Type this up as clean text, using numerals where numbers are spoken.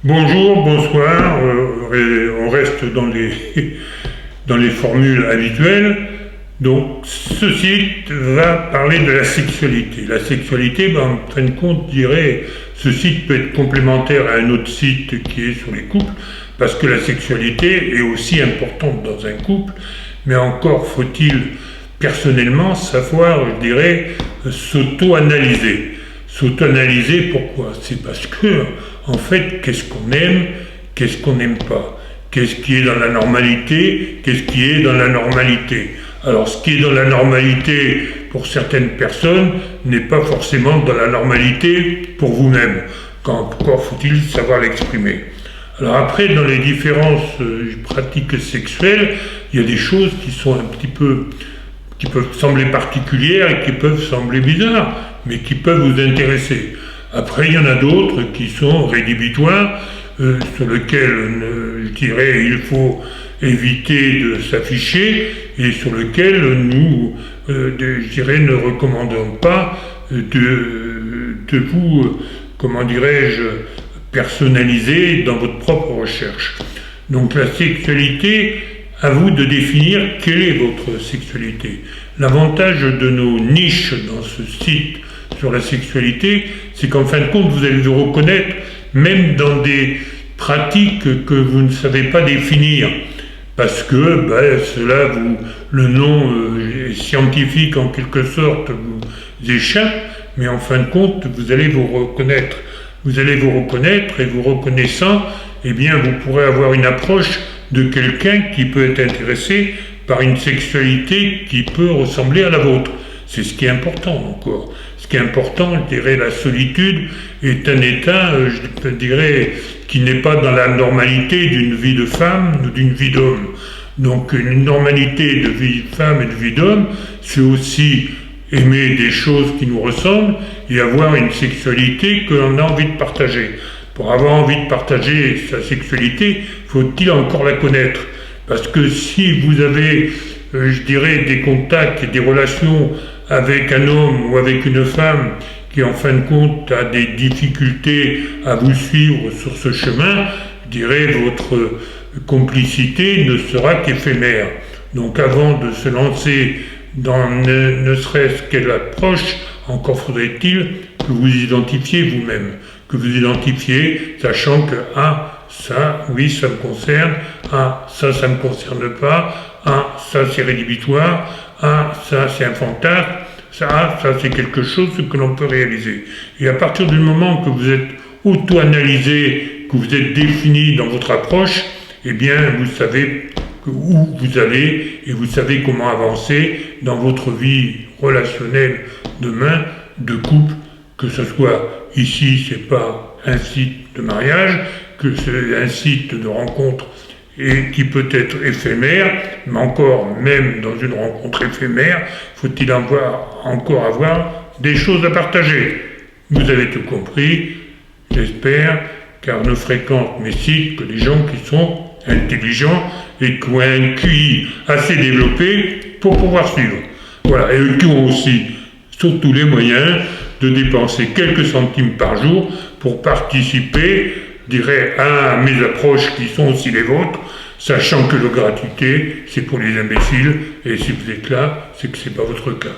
Bonjour, bonsoir, on reste dans les formules habituelles. Donc, ce site va parler de la sexualité. La sexualité, en fin de compte, je dirais, ce site peut être complémentaire à un autre site qui est sur les couples, parce que la sexualité est aussi importante dans un couple, mais encore faut-il personnellement savoir, je dirais, s'auto-analyser. S'auto-analyser, pourquoi? C'est parce que, en fait, qu'est-ce qu'on aime, qu'est-ce qu'on n'aime pas? Qu'est-ce qui est dans la normalité, qu'est-ce qui est dans la normalité? Alors, ce qui est dans la normalité pour certaines personnes n'est pas forcément dans la normalité pour vous-même. Encore faut-il savoir l'exprimer. Alors après, dans les différences pratiques sexuelles, il y a des choses qui sont un petit peu, qui peuvent sembler particulières et qui peuvent sembler bizarres, mais qui peuvent vous intéresser. Après, il y en a d'autres qui sont rédhibitoires, sur lesquels, je dirais, il faut éviter de s'afficher et sur lesquels nous, je dirais, ne recommandons pas de vous, comment dirais-je, personnaliser dans votre propre recherche. Donc la sexualité, à vous de définir quelle est votre sexualité. L'avantage de nos niches dans ce site sur la sexualité, c'est qu'en fin de compte, vous allez vous reconnaître même dans des pratiques que vous ne savez pas définir, parce que cela le nom scientifique en quelque sorte vous échappe, mais en fin de compte, vous allez vous reconnaître. Vous allez vous reconnaître et vous reconnaissant, eh bien, vous pourrez avoir une approche de quelqu'un qui peut être intéressé par une sexualité qui peut ressembler à la vôtre. C'est ce qui est important encore. Ce qui est important, je dirais, la solitude est un état, je dirais, qui n'est pas dans la normalité d'une vie de femme ou d'une vie d'homme. Donc une normalité de vie de femme et de vie d'homme, c'est aussi aimer des choses qui nous ressemblent et avoir une sexualité que l'on a envie de partager. Pour avoir envie de partager sa sexualité, faut-il encore la connaître? Parce que si vous avez, je dirais, des contacts et des relations avec un homme ou avec une femme qui en fin de compte a des difficultés à vous suivre sur ce chemin, je dirais votre complicité ne sera qu'éphémère. Donc avant de se lancer dans ne serait-ce qu'elle approche, encore faudrait-il que vous identifiez vous-même, que vous identifiez, sachant que ça, oui, ça me concerne, ça me concerne pas, ça c'est rédhibitoire, ça c'est un fantasme, ça c'est quelque chose que l'on peut réaliser. Et à partir du moment que vous êtes auto-analysé, que vous êtes défini dans votre approche, eh bien vous savez où vous allez et vous savez comment avancer dans votre vie relationnelle demain, de couple, que ce soit ici, c'est pas un site de mariage, que c'est un site de rencontre et qui peut être éphémère, mais encore, même dans une rencontre éphémère, faut-il encore avoir des choses à partager. Vous avez tout compris, j'espère, car ne fréquente mes sites que des gens qui sont intelligents et qui ont un QI assez développé pour pouvoir suivre. Voilà, et qui ont aussi surtout les moyens de dépenser quelques centimes par jour pour participer, je dirais, à mes approches qui sont aussi les vôtres, sachant que la gratuité, c'est pour les imbéciles, et si vous êtes là, c'est que c'est pas votre cas.